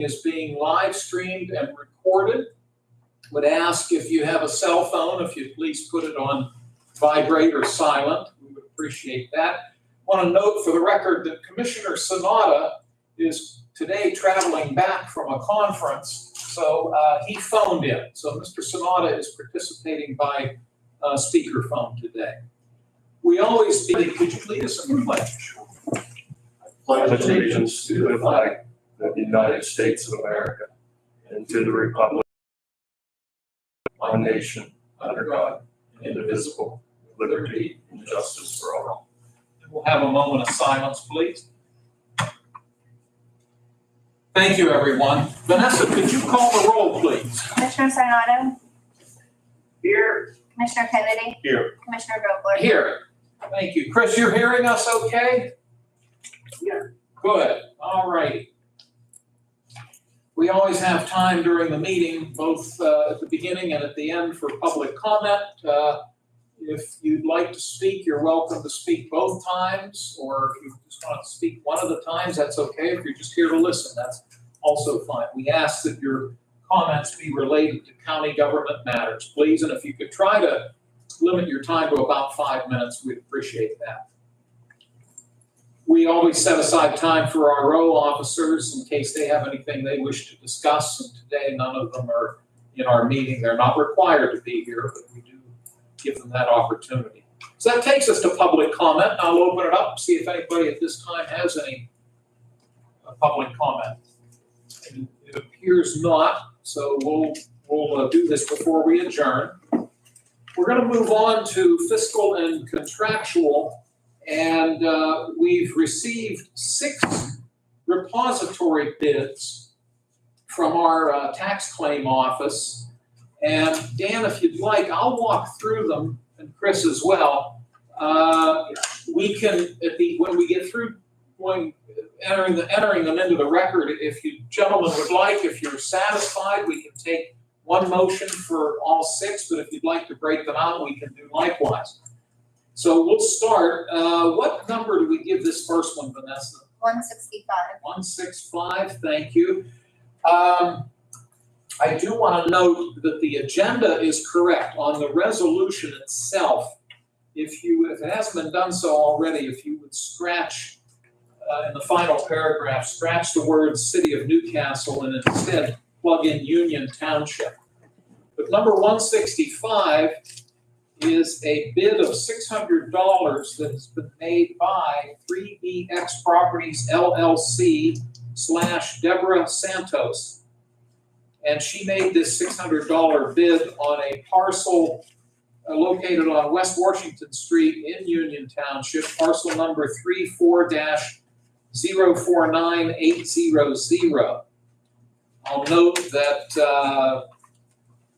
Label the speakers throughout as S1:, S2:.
S1: Is being live streamed and recorded. Would ask if you have a cell phone, if you'd please put it on vibrate or silent. We would appreciate that. Want to note for the record that Commissioner Sanada is today traveling back from a conference, so he phoned in. So Mr. Sanada is participating by speakerphone today. We always speak. Could you lead us in the pledge?
S2: I pledge allegiance to the flag of the United States of America and to the republic, one nation, under God, indivisible, with liberty and justice for all.
S1: We'll have a moment of silence, please. Thank you, everyone. Vanessa, could you call the roll, please?
S3: Commissioner Sarnado?
S1: Here.
S3: Commissioner Kennedy?
S2: Here.
S3: Commissioner Vogler?
S1: Here. Thank you. Chris, you're hearing us okay?
S4: Yeah.
S1: Good. All right. We always have time during the meeting, both at the beginning and at the end, for public comment. If you'd like to speak, you're welcome to speak both times, or if you just want to speak one of the times, that's okay. If you're just here to listen, that's also fine. We ask that your comments be related to county government matters, please, and if you could try to limit your time to about 5 minutes, we'd appreciate that. We always set aside time for our row officers in case they have anything they wish to discuss, and today none of them are in our meeting. They're not required to be here, but we do give them that opportunity. So that takes us to public comment. I'll open it up, see if anybody at this time has any public comment. And it appears not, so we'll do this before we adjourn. We're going to move on to fiscal and contractual, and we've received 6 repository bids from our tax claim office. And Dan, if you'd like, I'll walk through them, and Chris as well. We can, when we get through entering them into the record, if you gentlemen would like, if you're satisfied, we can take one motion for all 6, but if you'd like to break them out, we can do likewise. So we'll start. What number do we give this first one, Vanessa?
S3: 165.
S1: 165, thank you. I do want to note that the agenda is correct on the resolution itself. If it hasn't been done so already, if you would scratch in the final paragraph, scratch the words City of Newcastle and instead plug in Union Township. But number 165 is a bid of $600 that has been made by 3BX Properties LLC / Deborah Santos. And she made this $600 bid on a parcel located on West Washington Street in Union Township, parcel number 34-049800. I'll note that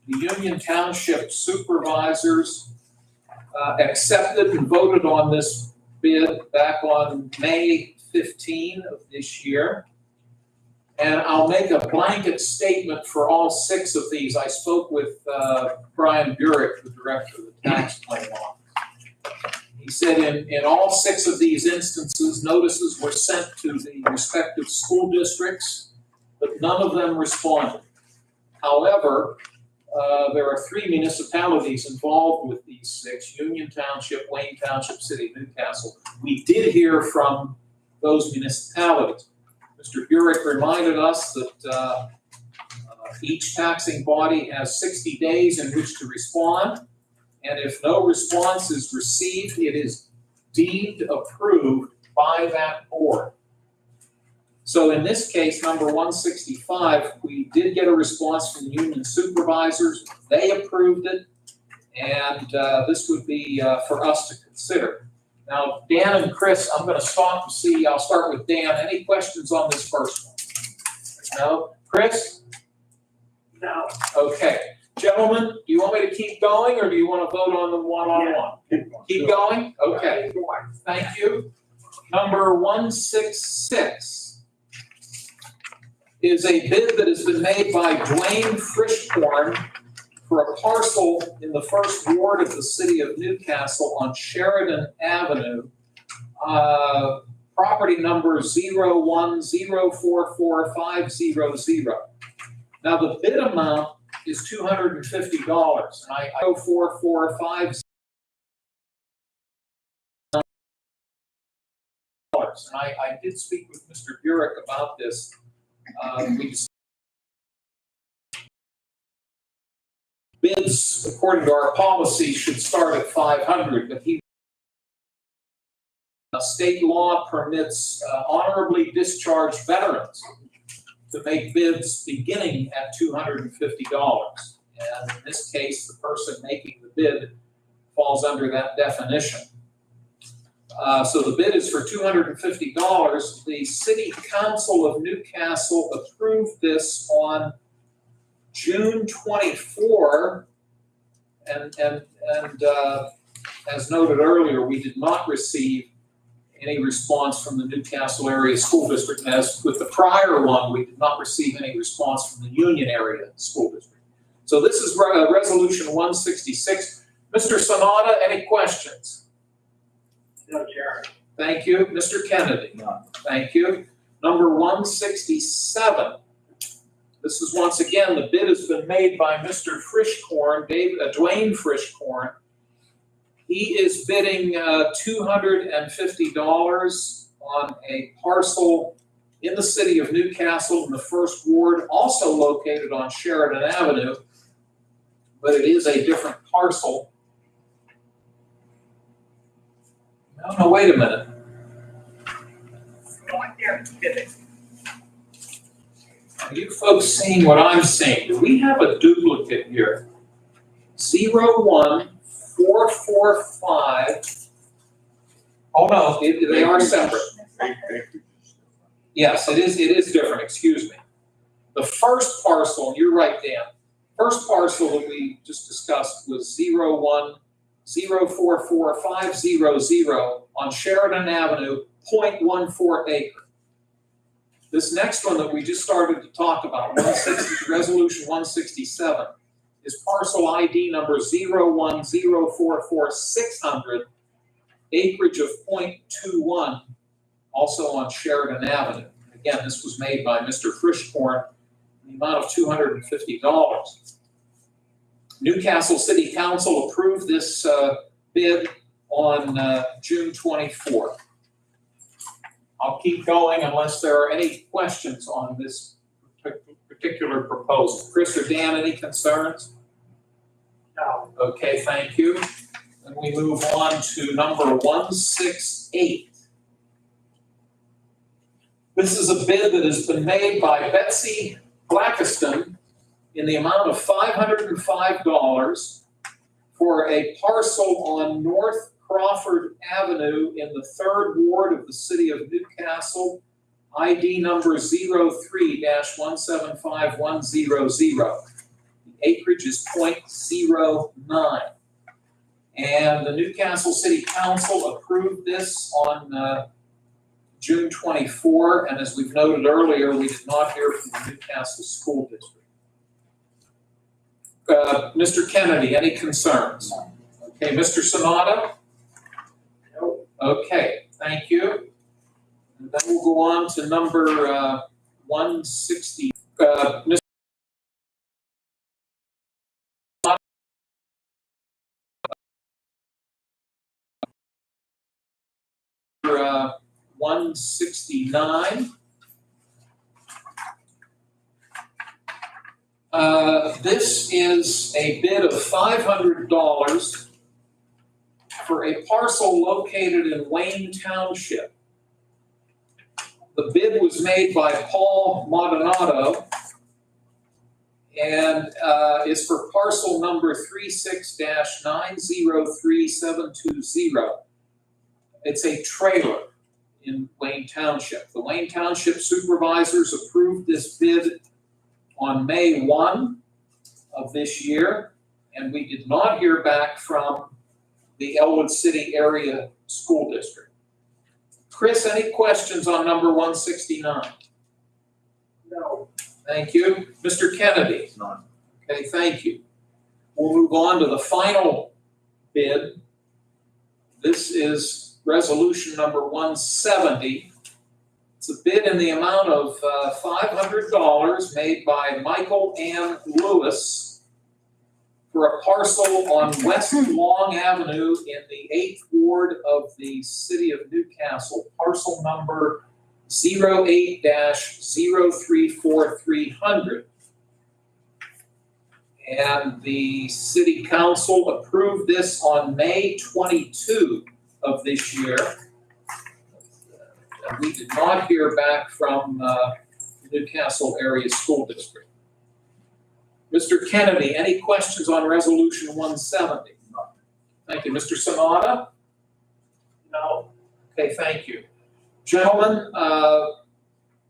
S1: the Union Township supervisors accepted and voted on this bid back on May 15 of this year. And I'll make a blanket statement for all 6 of these. I spoke with Brian Burek, the director of the tax claim office. He said in all 6 of these instances, notices were sent to the respective school districts, but none of them responded. However, there are 3 municipalities involved with these 6, Union Township, Wayne Township, City of Newcastle. We did hear from those municipalities. Mr. Burek reminded us that each taxing body has 60 days in which to respond, and if no response is received, it is deemed approved by that board. So in this case, number 165, we did get a response from the union supervisors. They approved it, and this would be for us to consider. Now, Dan and Chris, I'm going to stop and see. I'll start with Dan. Any questions on this first one? No? Chris?
S4: No.
S1: Okay. Gentlemen, do you want me to keep going, or do you want to vote on them one-on-one? Keep going? Okay. Thank you. Number 166 is a bid that has been made by Dwayne Frischborn for a parcel in the 1st Ward of the City of Newcastle on Sheridan Avenue. property number 01044500. Now, the bid amount is $250, and I 0445. And I did speak with Mr. Burek about this. Bids, according to our policy, should start at 500, but state law permits honorably discharged veterans to make bids beginning at $250. And in this case, the person making the bid falls under that definition. So the bid is for $250. The City Council of Newcastle approved this on June 24, and as noted earlier, we did not receive any response from the Newcastle Area School District. And as with the prior one, we did not receive any response from the Union Area School District. So this is Resolution 166. Mr. Sonata, any questions?
S4: No, Chair.
S1: Thank you. Mr. Kennedy?
S2: None.
S1: Thank you. Number 167. This is once again, the bid has been made by Mr. Frischkorn, Dwayne Frischkorn. He is bidding $250 on a parcel in the city of Newcastle in the 1st Ward, also located on Sheridan Avenue, but it is a different parcel. No, wait a minute. Are you folks seeing what I'm seeing? Do we have a duplicate here? 01445. Oh no, they are separate. Yes, it is different, excuse me. The first parcel, you're right, Dan. First parcel that we just discussed was 0104450 on Sheridan Avenue, 0.14 acre. This next one that we just started to talk about, Resolution 167, is parcel ID number 0104460, acreage of 0.21, also on Sheridan Avenue. Again, this was made by Mr. Frischkorn in the amount of $250. Newcastle City Council approved this bid on June 24th. I'll keep going unless there are any questions on this particular proposal. Chris or Dan, any concerns?
S4: No.
S1: Okay, thank you. And we move on to number 168. This is a bid that has been made by Betsy Blackiston in the amount of $505 for a parcel on North Crawford Avenue in the 3rd Ward of the city of Newcastle, ID number 03-175100. The acreage is 0.09. And the Newcastle City Council approved this on June 24, and as we've noted earlier, we did not hear from the Newcastle School District. Mr. Kennedy, any concerns? Okay, Mr. Sonata?
S4: No.
S1: Okay, thank you. And then we'll go on to number 160. Mr. 169. This is a bid of $500 for a parcel located in Wayne Township. The bid was made by Paul Modinato and is for parcel number 36-903720. It's a trailer in Wayne Township. The Wayne Township supervisors approved this bid on May 1 of this year, and we did not hear back from the Elwood City Area School District. Chris, any questions on number 169?
S4: No.
S1: Thank you. Mr. Kennedy?
S2: None.
S1: Okay, thank you. We'll move on to the final bid. This is resolution number 170. It's a bid in the amount of $500 made by Michael Ann Lewis for a parcel on West Long Avenue in the 8th Ward of the City of Newcastle, parcel number 08-034300. And the City Council approved this on May 22 of this year. And we did not hear back from the Newcastle Area School District. Mr. Kennedy, any questions on Resolution 170? Thank you. Mr. Sanada?
S4: No.
S1: Okay, thank you. Gentlemen,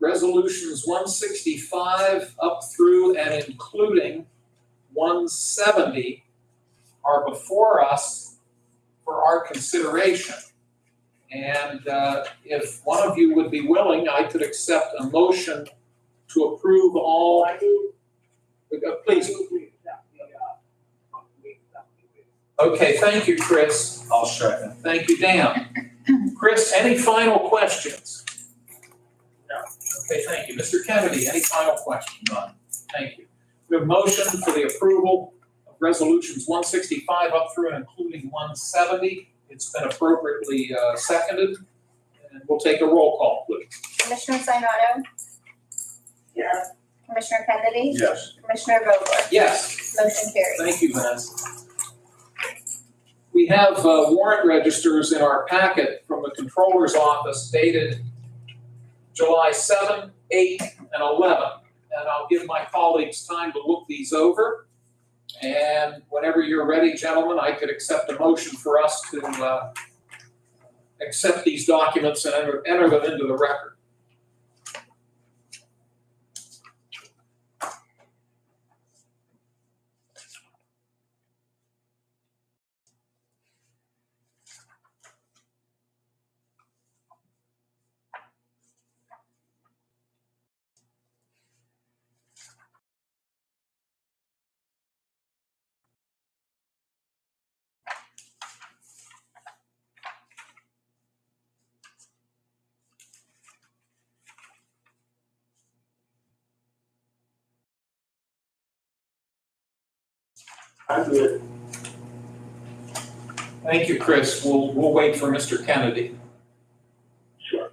S1: Resolutions 165 up through and including 170 are before us for our consideration. And if one of you would be willing, I could accept a motion to approve all. Please. Okay, thank you, Chris.
S2: I'll second.
S1: Thank you, Dan. Chris, any final questions?
S4: No.
S1: Okay, thank you. Mr. Kennedy, any final questions? None. Thank you. We have a motion for the approval of resolutions 165 up through and including 170. It's been appropriately seconded. And we'll take a roll call, please.
S3: Commissioner Sinata,
S4: Yes.
S3: Commissioner Kennedy,
S2: Yes.
S3: Commissioner Vogler,
S1: Yes.
S3: motion carries.
S1: Thank you, Vanessa. We have warrant registers in our packet from the Controller's Office dated July 7, 8, and 11. And I'll give my colleagues time to look these over. And whenever you're ready, gentlemen, I could accept a motion for us to accept these documents and enter them into the record.
S4: I'm good.
S1: Thank you, Chris. We'll wait for Mr. Kennedy.
S4: Sure.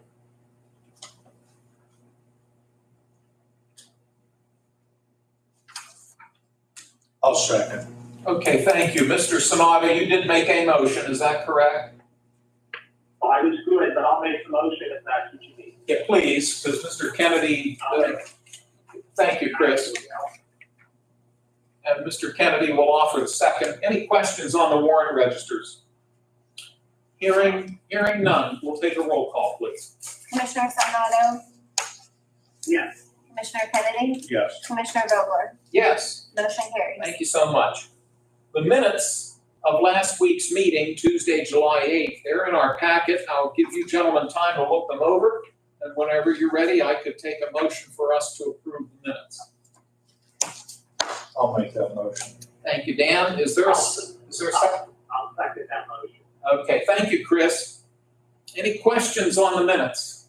S2: I'll second.
S1: Okay, thank you. Mr. Sanada, you did make a motion, is that correct?
S4: I was good, but I'll make the motion if that's what you need.
S1: Yeah, please, because Mr. Kennedy, thank you, Chris. And Mr. Kennedy will offer the second. Any questions on the warrant registers? Hearing none, we'll take a roll call, please.
S3: Commissioner Sinata,
S4: Yes.
S3: Commissioner Kennedy,
S2: Yes.
S3: Commissioner Vogler,
S1: Yes,
S3: motion carries.
S1: thank you so much. The minutes of last week's meeting, Tuesday, July 8th, they're in our packet. I'll give you gentlemen time to look them over. And whenever you're ready, I could take a motion for us to approve the minutes.
S2: I'll make that motion.
S1: Thank you, Dan. Is there a second?
S4: I'll second that motion.
S1: Okay, thank you, Chris. Any questions on the minutes?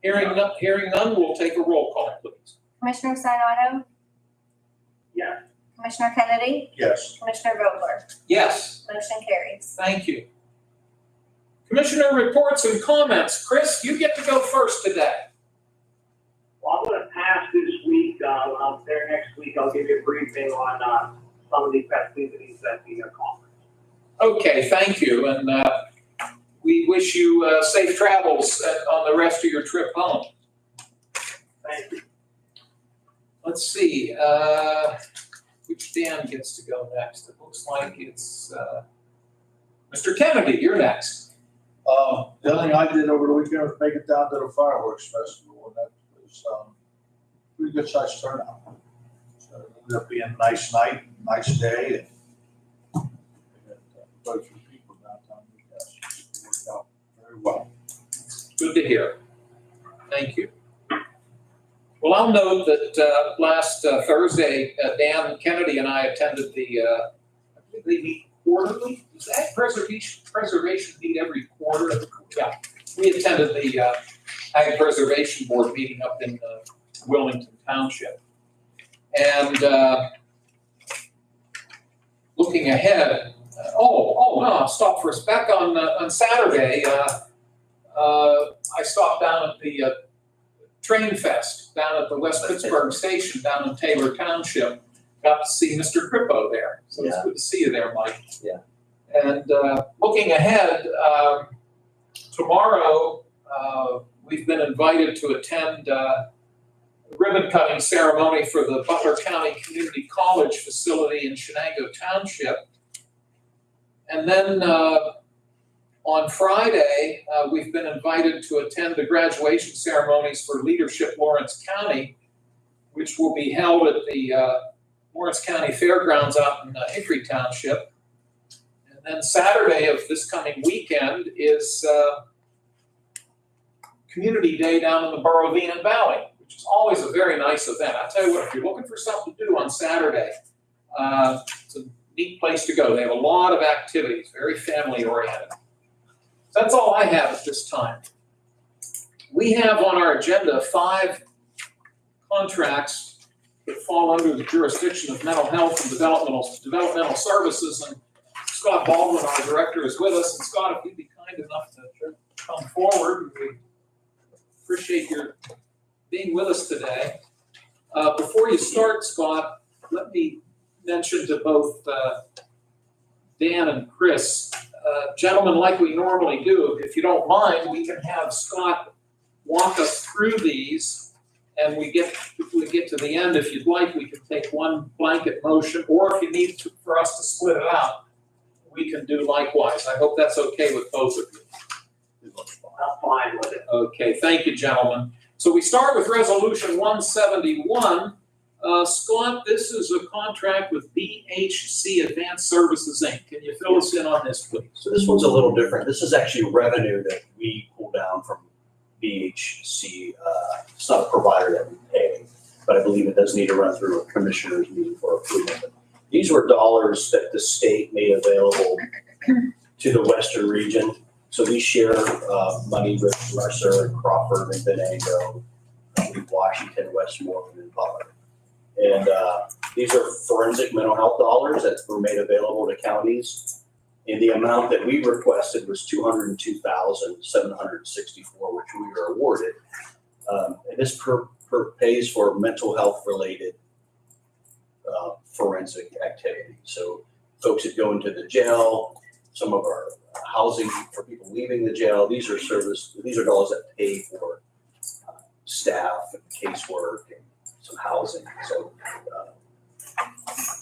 S1: Hearing none, we'll take a roll call, please.
S3: Commissioner Sinata,
S4: Yes.
S3: Commissioner Kennedy,
S2: Yes.
S3: Commissioner Vogler,
S1: Yes,
S3: motion carries.
S1: thank you. Commissioner reports and comments. Chris, you get to go first today.
S4: Well, I'm gonna pass this week, when I'm there next week, I'll give you a briefing on, some of the festivities at the conference.
S1: Okay, thank you, and we wish you safe travels on the rest of your trip home.
S4: Thank you.
S1: Let's see, which Dan gets to go next? It looks like it's Mr. Kennedy, you're next.
S5: The other thing I did over the weekend was make it down to the fireworks festival, and that was pretty good sized turnout. So it ended up being a nice night, nice day, and we had quite a few people downtown Newcastle. It worked out very well.
S1: Good to hear. Thank you. Well, I'll note that last Thursday, Dan Kennedy and I attended the quarterly? Does ag preservation meet every quarter? Yeah, we attended the Ag Preservation Board meeting up in Wilmington Township. And looking ahead, no, stop for a sec. On Saturday, I stopped down at the Train Fest down at the West Pittsburgh Station down in Taylor Township. Got to see Mr. Crippo there. So it's good to see you there, Mike.
S6: Yeah.
S1: And looking ahead, tomorrow we've been invited to attend the ribbon cutting ceremony for the Butler County Community College facility in Shenango Township. And then on Friday, we've been invited to attend the graduation ceremonies for Leadership Lawrence County, which will be held at the Lawrence County Fairgrounds out in Hickory Township. And then Saturday of this coming weekend is Community Day down in the Borovian Valley, which is always a very nice event. I tell you what, if you're looking for something to do on Saturday, it's a neat place to go. They have a lot of activities, very family oriented. So that's all I have at this time. We have on our agenda 5 contracts that fall under the jurisdiction of mental health and developmental services. And Scott Baldwin, our director, is with us. And Scott, if you'd be kind enough to come forward, we appreciate your being with us today. Before you start, Scott, let me mention to both Dan and Chris, gentlemen, like we normally do, if you don't mind, we can have Scott walk us through these, and if we get to the end, if you'd like, we can take one blanket motion, or if you need for us to split it out, we can do likewise. I hope that's okay with both of you.
S4: I'm fine with it.
S1: Okay, thank you, gentlemen. So we start with Resolution 171. Scott, this is a contract with BHC Advanced Services, Inc. Can you fill us in on this, please?
S6: So this one's a little different. This is actually revenue that we pull down from BHC. It's not a provider that we pay, but I believe it does need to run through a commissioner's meeting for approval. But these were dollars that the state made available to the Western region. So we share money with Mercer and Crawford and Venango, Washington, Westmoreland, and Butler. And these are forensic mental health dollars that were made available to counties. And the amount that we requested was $202,764, which we were awarded. And this pays for mental health related forensic activity. So folks that go into the jail, some of our housing for people leaving the jail, these are dollars that pay for staff and casework and some housing.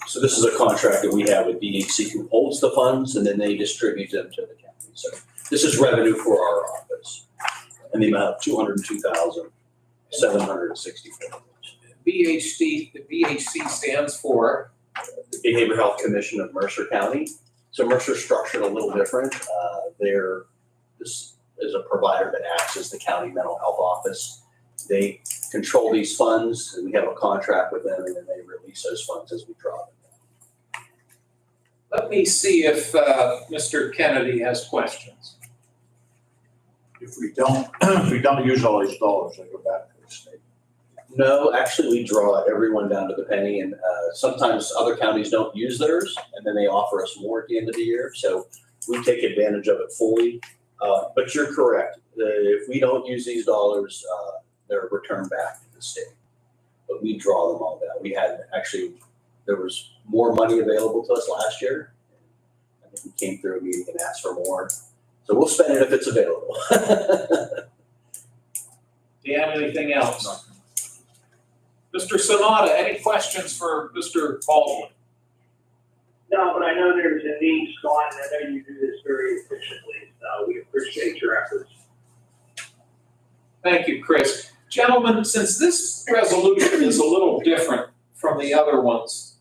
S6: So this is a contract that we have with BHC who holds the funds, and then they distribute them to the county. So this is revenue for our office in the amount of $202,764.
S1: The BHC stands for
S6: The Behavioral Health Commission of Mercer County. So Mercer's structured a little different. This is a provider that acts as the county mental health office. They control these funds, and we have a contract with them, and then they release those funds as we draw them.
S1: Let me see if Mr. Kennedy has questions.
S5: If we don't use all these dollars, they go back to the state.
S6: No, actually, we draw everyone down to the penny, and sometimes other counties don't use theirs, and then they offer us more at the end of the year. So we take advantage of it fully. But you're correct. If we don't use these dollars, they're returned back to the state. But we draw them all down. There was more money available to us last year. I think we came through a meeting and asked for more. So we'll spend it if it's available.
S1: Do you have anything else? No. Mr. Sonata, any questions for Mr. Baldwin?
S4: No, but I know there's a need, Scott, and I know you do this very efficiently, so we appreciate your efforts.
S1: Thank you, Chris. Gentlemen, since this resolution is a little different from the other ones,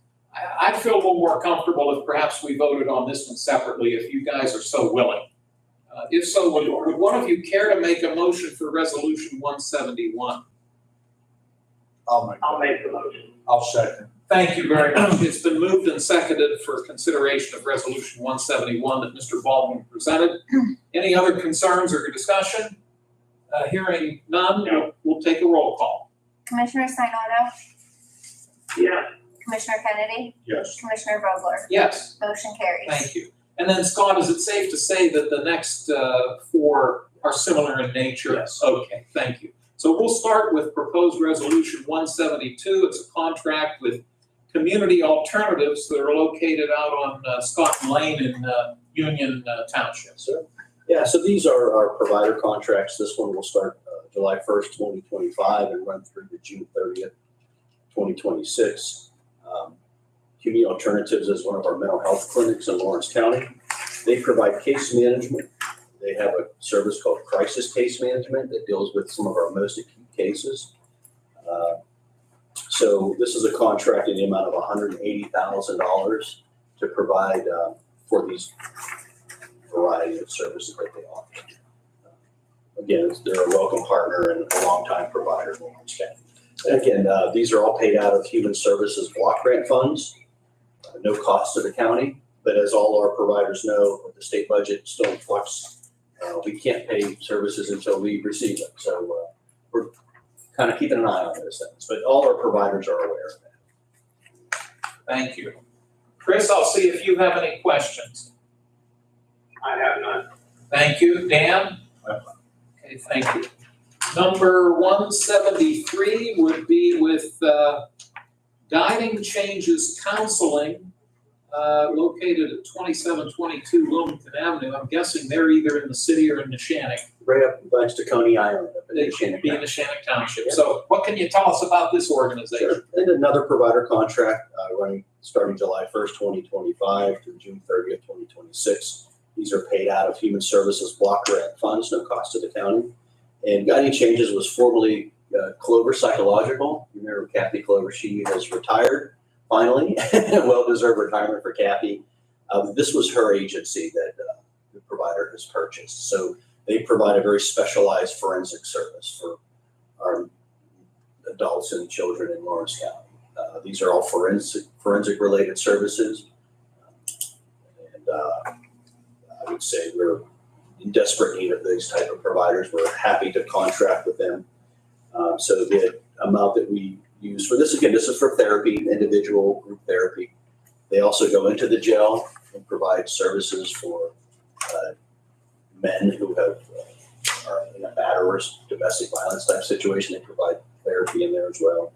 S1: I'd feel a little more comfortable if perhaps we voted on this one separately, if you guys are so willing. If so, would one of you care to make a motion for Resolution 171?
S5: I'll make
S4: the motion.
S5: I'll second.
S1: Thank you very much. It's been moved and seconded for consideration of Resolution 171 that Mr. Baldwin presented. Any other concerns or discussion? Hearing none, we'll take a roll call.
S3: Commissioner Sinata,
S4: Yes.
S3: Commissioner Kennedy,
S5: Yes.
S3: Commissioner Vogler,
S1: Yes,
S3: motion carries.
S1: thank you. And then Scott, is it safe to say that the next four are similar in nature?
S6: Yes.
S1: Okay, thank you. So we'll start with proposed Resolution 172. It's a contract with Community Alternatives that are located out on Scott Lane in Union Township.
S6: Yeah, so these are our provider contracts. This one will start July 1st, 2025 and run through to June 30th, 2026. Community Alternatives is one of our mental health clinics in Lawrence County. They provide case management. They have a service called crisis case management that deals with some of our most acute cases. So this is a contract in the amount of $180,000 to provide for these variety of services that they offer. Again, they're a welcome partner and a longtime provider in Lawrence County. And again, these are all paid out of Human Services block grant funds, no cost to the county. But as all our providers know, with the state budget still in flux, we can't pay services until we receive them. So we're kind of keeping an eye on those things. But all our providers are aware of that.
S1: Thank you. Chris, I'll see if you have any questions.
S4: I have none.
S1: Thank you. Dan? Okay, thank you. Number 173 would be with Guiding Changes Counseling, located at 2722 Wilmington Avenue. I'm guessing they're either in the city or in Neshannock.
S6: Right up next to Coney Island. Up in
S1: They
S6: Neshannock
S1: should be in
S6: County.
S1: Neshannock Township.
S6: Yeah.
S1: So what can you tell us about this organization?
S6: Sure. And another provider contract starting July 1st, 2025 through June 30th, 2026. These are paid out of Human Services block grant funds, no cost to the county. And Guiding Changes was formerly Clover Psychological. You remember Kathy Clover? She has retired finally. Well-deserved retirement for Kathy. This was her agency that the provider has purchased. So they provide a very specialized forensic service for our adults and children in Lawrence County. These are all forensic related services. And I would say we're in desperate need of these type of providers. We're happy to contract with them. So the amount that we use for this, again, this is for therapy, individual group therapy. They also go into the jail and provide services for men who are in a batterers, domestic violence type situation. They provide therapy in there as well.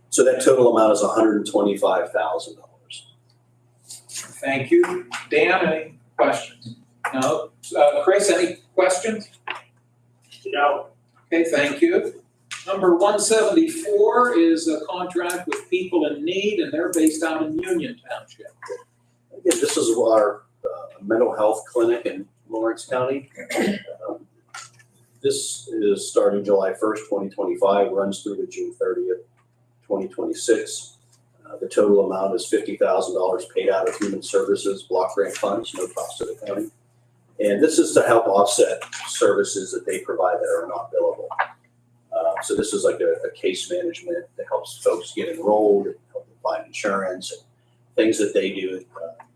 S6: So that total amount is $125,000.
S1: Thank you. Dan, any questions? No? Chris, any questions?
S4: No.
S1: Okay, thank you. Number 174 is a contract with People in Need, and they're based out in Union Township.
S6: Again, this is our mental health clinic in Lawrence County. This is starting July 1st, 2025, runs through to June 30th, 2026. The total amount is $50,000 paid out of Human Services block grant funds, no cost to the county. And this is to help offset services that they provide that are not billable. So this is like a case management that helps folks get enrolled, help them find insurance, and things that they do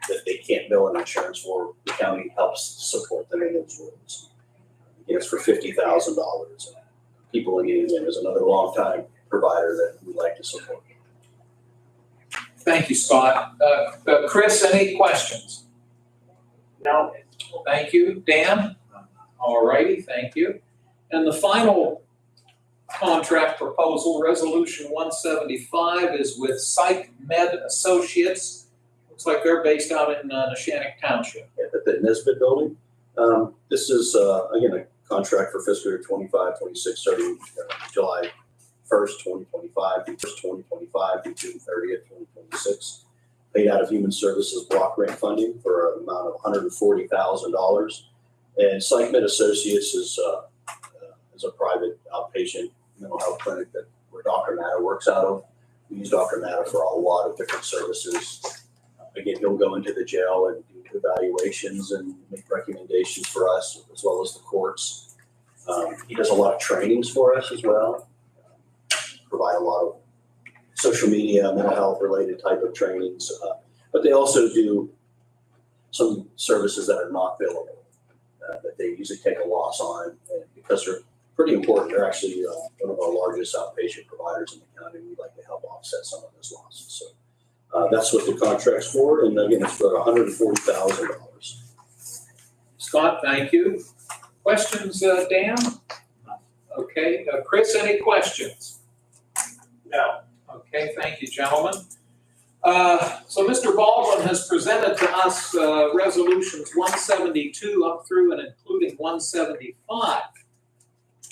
S6: that they can't bill an insurance for. The county helps support them in those roles. It's for $50,000. People in Union is another longtime provider that we'd like to support.
S1: Thank you, Scott. Chris, any questions?
S4: No.
S1: Thank you. Dan? All righty, thank you. And the final contract proposal, Resolution 175, is with Psych Med Associates. Looks like they're based out in Neshannock Township.
S6: At the Nisbet building. This is, again, a contract for fiscal year 25-26 starting July 1st, 2025 through 2025 through June 30th, 2026. Paid out of Human Services block grant funding for an amount of $140,000. And Psych Med Associates is a private outpatient mental health clinic where Dr. Matta works out of. We use Dr. Matta for a lot of different services. Again, he'll go into the jail and do evaluations and make recommendations for us, as well as the courts. He does a lot of trainings for us as well. Provide a lot of social media, mental health related type of trainings. But they also do some services that are not billable, that they usually take a loss on. And because they're pretty important, they're actually one of our largest outpatient providers in the county. We'd like to help offset some of those losses. So that's what the contract's for. And again, it's for $140,000.
S1: Scott, thank you. Questions, Dan? Okay, Chris, any questions?
S4: No.
S1: Okay, thank you, gentlemen. So Mr. Baldwin has presented to us resolutions 172 up through and including 175.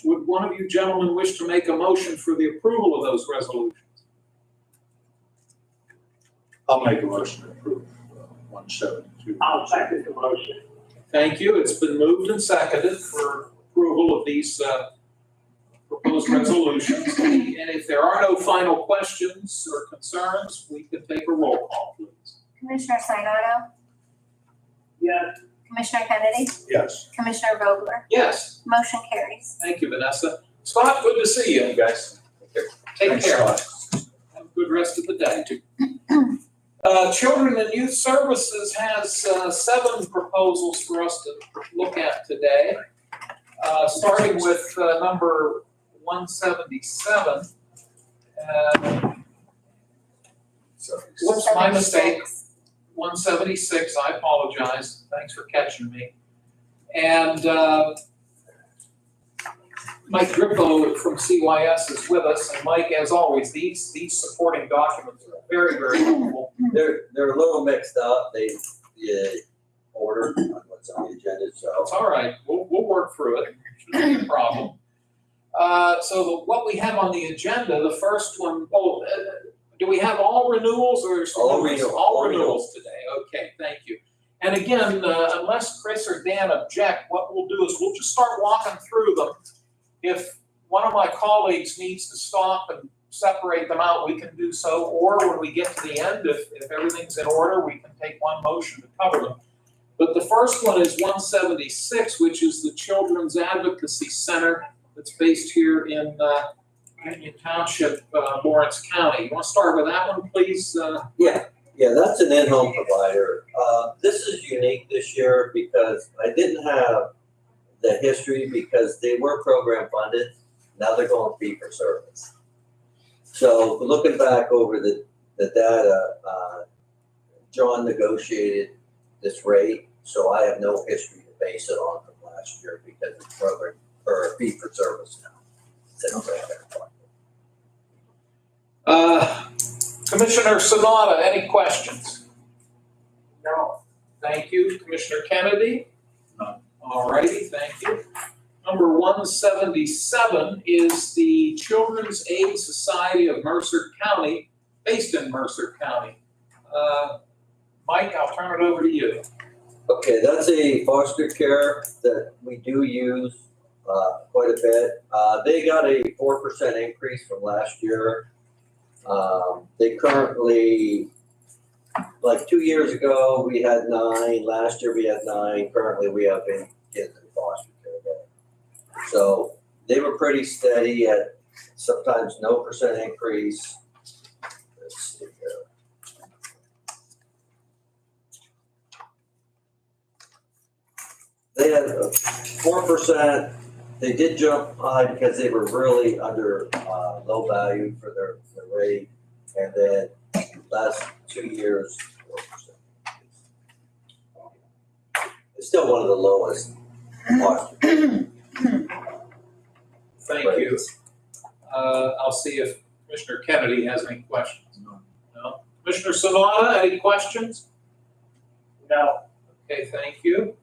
S1: Would one of you gentlemen wish to make a motion for the approval of those resolutions?
S5: I'll make a motion to approve 172.
S4: I'll second the motion.
S1: Thank you. It's been moved and seconded for approval of these proposed resolutions. And if there are no final questions or concerns, we can take a roll call, please.
S3: Commissioner Sinata,
S4: Yes.
S3: Commissioner Kennedy,
S5: Yes.
S3: Commissioner Vogler,
S1: Yes,
S3: motion carries.
S1: thank you, Vanessa. Scott, good to see you.
S2: guys.
S1: Take
S5: Thanks,
S1: care.
S5: Scott.
S1: Have a good rest of the day. Children and Youth Services has 7 proposals for us to look at today. Starting with number 177. Whoops, my mistake. 176, I apologize. Thanks for catching me. And Mike Grippo from CYS is with us. And Mike, as always, these supporting documents are very, very helpful.
S7: They're a little mixed up. They order on what's on the agenda, so.
S1: It's all right. We'll work through it. Shouldn't be a problem. So what we have on the agenda, the first one, do we have all renewals or?
S7: All renewals.
S1: All renewals today. Okay, thank you. And again, unless Chris or Dan object, what we'll do is we'll just start walking through them. If one of my colleagues needs to stop and separate them out, we can do so. Or when we get to the end, if everything's in order, we can take one motion to cover them. But the first one is 176, which is the Children's Advocacy Center that's based here in Union Township, Lawrence County. You want to start with that one, please?
S7: Yeah, that's an in-home provider. This is unique this year because I didn't have the history because they were program funded. Now they're going fee for service. So looking back over the data, John negotiated this rate, so I have no history to base it on from last year because it's program or fee for service now.
S1: Commissioner Sanada, any questions?
S4: No.
S1: Thank you. Commissioner Kennedy?
S5: None.
S1: All righty, thank you. Number 177 is the Children's Aid Society of Mercer County, based in Mercer County. Mike, I'll turn it over to you.
S7: Okay, that's a foster care that we do use quite a bit. They got a 4% increase from last year. They currently, like 2 years ago, we had 9. Last year we had 9. Currently we have 8 kids in foster care there. So they were pretty steady at sometimes no percent increase. Let's see here. They had 4%. They did jump high because they were really under low value for their rate. And then last 2 years, 4%. It's still one of the lowest.
S1: Thank you. I'll see if Commissioner Kennedy has any questions. No. Commissioner Sanada, any questions?
S4: No.
S1: Okay, thank you.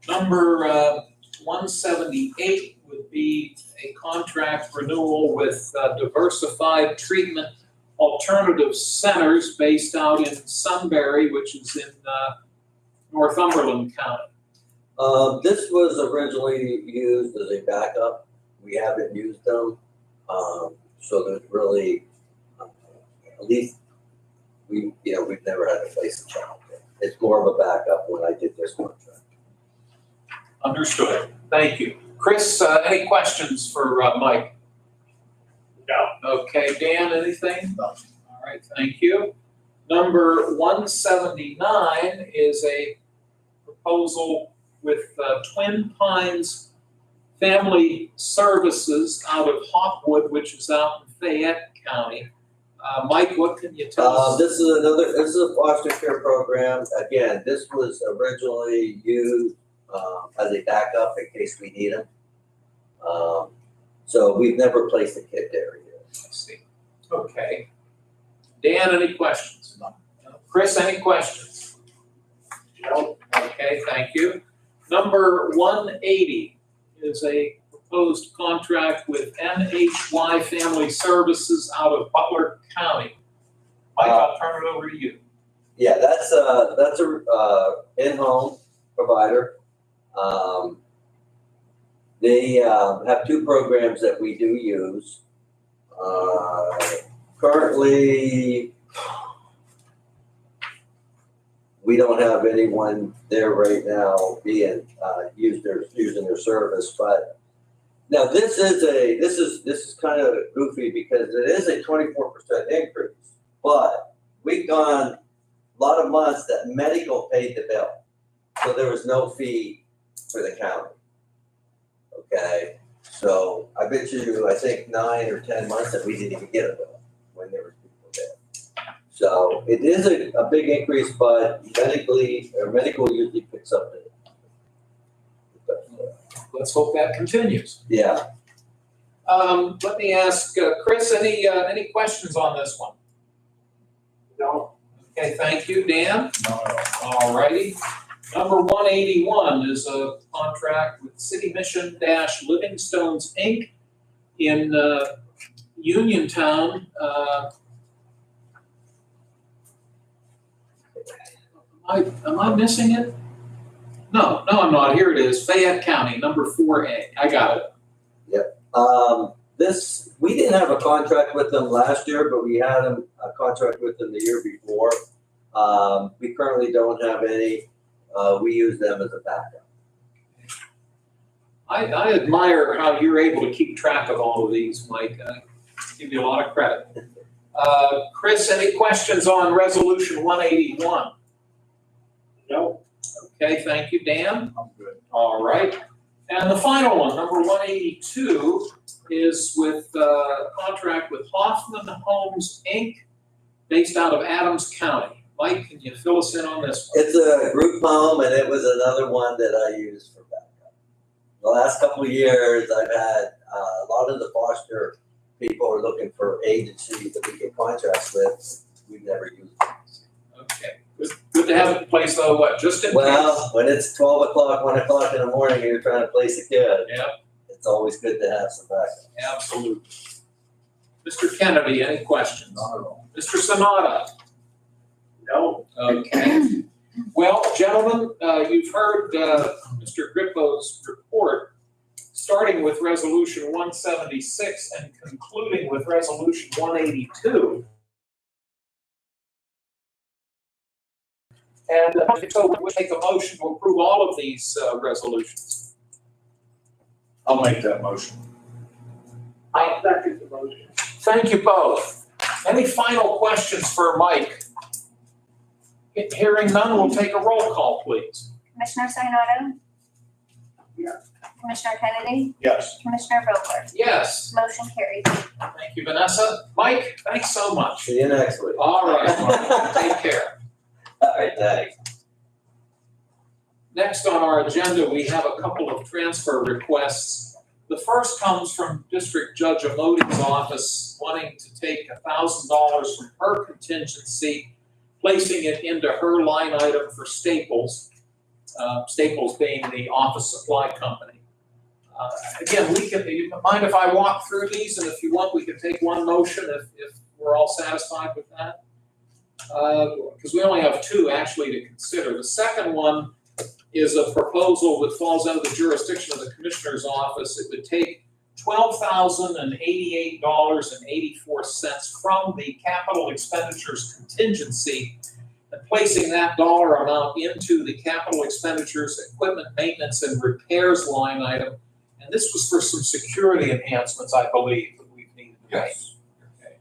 S1: Number 178 would be a contract renewal with Diversified Treatment Alternative Centers based out in Sunbury, which is in Northumberland County.
S7: This was originally used as a backup. We haven't used them. So there's really, at least we've never had to face a challenge. It's more of a backup when I did this contract.
S1: Understood. Thank you. Chris, any questions for Mike?
S4: No.
S1: Okay, Dan, anything?
S5: No.
S1: All right, thank you. Number 179 is a proposal with Twin Pines Family Services out of Hawkwood, which is out in Fayette County. Mike, what can you tell us?
S7: This is a foster care program. Again, this was originally used, as a backup in case we need them. So we've never placed a kid there yet.
S1: I see. Okay. Dan, any questions?
S5: No.
S1: Chris, any questions?
S4: No.
S1: Okay, thank you. Number 180 is a proposed contract with NHY Family Services out of Butler County. Mike, I'll turn it over to you.
S7: Yeah, that's a in-home provider. They have two programs that we do use. Currently, we don't have anyone there right now being using their service, but now this is kind of goofy because it is a 24% increase, but we've gone a lot of months that medical paid the bill, so there was no fee for the county. Okay, so I bet you, I think 9 or 10 months that we didn't even get a bill when there were people there. So it is a big increase, but medical usually picks up the.
S1: Let's hope that continues.
S7: Yeah.
S1: Let me ask Chris, any questions on this one?
S4: No.
S1: Okay, thank you. Dan?
S5: No,
S1: All righty. Number 181 is a contract with City Mission Livingstones, Inc. in Uniontown. Am I missing it? No, I'm not. Here it is. Fayette County, number 4A. I got it.
S7: We didn't have a contract with them last year, but we had a contract with them the year before. We currently don't have any. We use them as a backup.
S1: I admire how you're able to keep track of all of these, Mike. I give you a lot of credit. Chris, any questions on Resolution 181?
S4: No.
S1: Okay, thank you. Dan?
S5: I'm good.
S1: All right. And the final one, number 182, is with a contract with Hoffman Homes, Inc., based out of Adams County. Mike, can you fill us in on this one?
S7: It's a group home, and it was another one that I used for backup. The last couple of years, I've had a lot of the foster people are looking for agencies that we get contracts with. We've never used them.
S1: Okay. Good to have it in place, though, what, just in case?
S7: Well, when it's 12 o'clock, 1 o'clock in the morning, and you're trying to place a kid,
S1: Yeah,
S7: it's always good to have some backup.
S1: absolutely. Mr. Kennedy, any questions?
S5: Not at all.
S1: Mr. Sanada?
S4: No.
S1: Okay. Well, gentlemen, you've heard Mr. Grippo's report, starting with Resolution 176 and concluding with Resolution 182. And so we'll take a motion to approve all of these resolutions.
S5: I'll make that motion.
S4: I'll second the motion.
S1: Thank you both. Any final questions for Mike? Hearing none, we'll take a roll call, please.
S3: Commissioner Sinata?
S4: Yes.
S3: Commissioner Kennedy?
S5: Yes.
S3: Commissioner Vogler?
S1: Yes,
S3: Motion carries.
S1: thank you, Vanessa. Mike, thanks so much.
S7: See you next week.
S1: All right, Mike, take care.
S7: All right, thanks.
S1: Next on our agenda, we have a couple of transfer requests. The first comes from District Judge Amodi's office wanting to take $1,000 from her contingency, placing it into her line item for Staples, Staples being the office supply company. Again, you mind if I walk through these, and if you want, we can take one motion if we're all satisfied with that? Because we only have two actually to consider. The second one is a proposal that falls under the jurisdiction of the Commissioner's office. It would take $12,088.84 from the capital expenditures contingency and placing that dollar amount into the capital expenditures, equipment maintenance, and repairs line item. And this was for some security enhancements, I believe, that we've needed to
S7: Yes.
S1: Okay,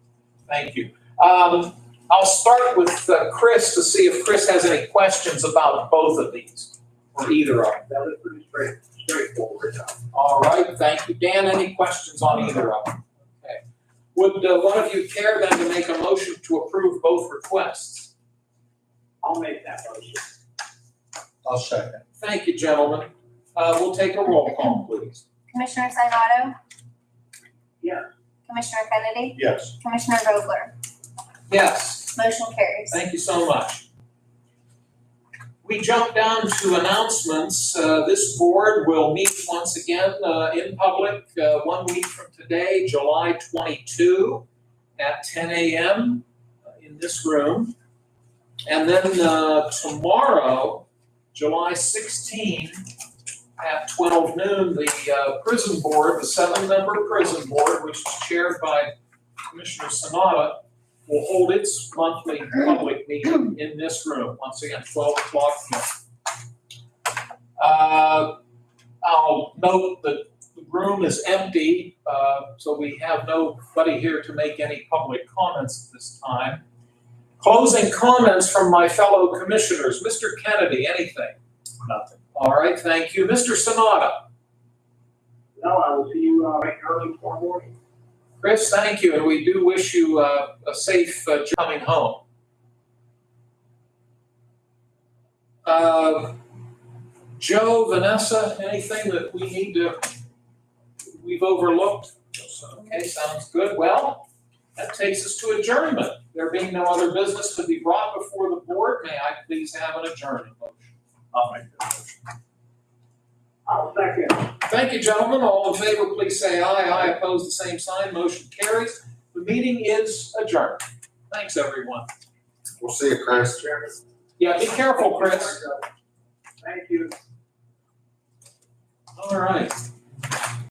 S1: thank you. I'll start with Chris to see if Chris has any questions about both of these, or either of them.
S4: That was pretty straightforward.
S1: All right, thank you. Dan, any questions on either of them? Okay. Would one of you care then to make a motion to approve both requests?
S4: I'll make that motion.
S5: I'll second.
S1: Thank you, gentlemen. We'll take a roll call, please.
S3: Commissioner Sinata,
S4: Yes.
S3: Commissioner Kennedy,
S5: Yes.
S3: Commissioner Vogler,
S1: Yes.
S3: motion carries.
S1: Thank you so much. We jump down to announcements. This board will meet once again in public 1 week from today, July 22 at 10 a.m. In this room. And then tomorrow, July 16 at 12 noon, the prison board, the 7-member prison board, which is chaired by Commissioner Sanada, will hold its monthly public meeting in this room, once again, 12 o'clock p.m. I'll note that the room is empty, so we have nobody here to make any public comments at this time. Closing comments from my fellow commissioners. Mr. Kennedy, anything?
S5: Nothing.
S1: All right, thank you. Mr. Sanada?
S4: No, I will see you right early tomorrow morning.
S1: Chris, thank you, and we do wish you a safe coming home. Joe, Vanessa, anything that we've overlooked? Okay, sounds good. Well, that takes us to adjournment. There being no other business to be brought before the board, may I please have an adjournment motion?
S5: I'll make that motion.
S4: I'll second.
S1: Thank you, gentlemen. All in favor, please say aye. Aye, opposed, the same sign. Motion carries. The meeting is adjourned. Thanks, everyone.
S8: We'll see you, Chris.
S1: Yeah, be careful, Chris.
S4: Thank you.
S1: All right.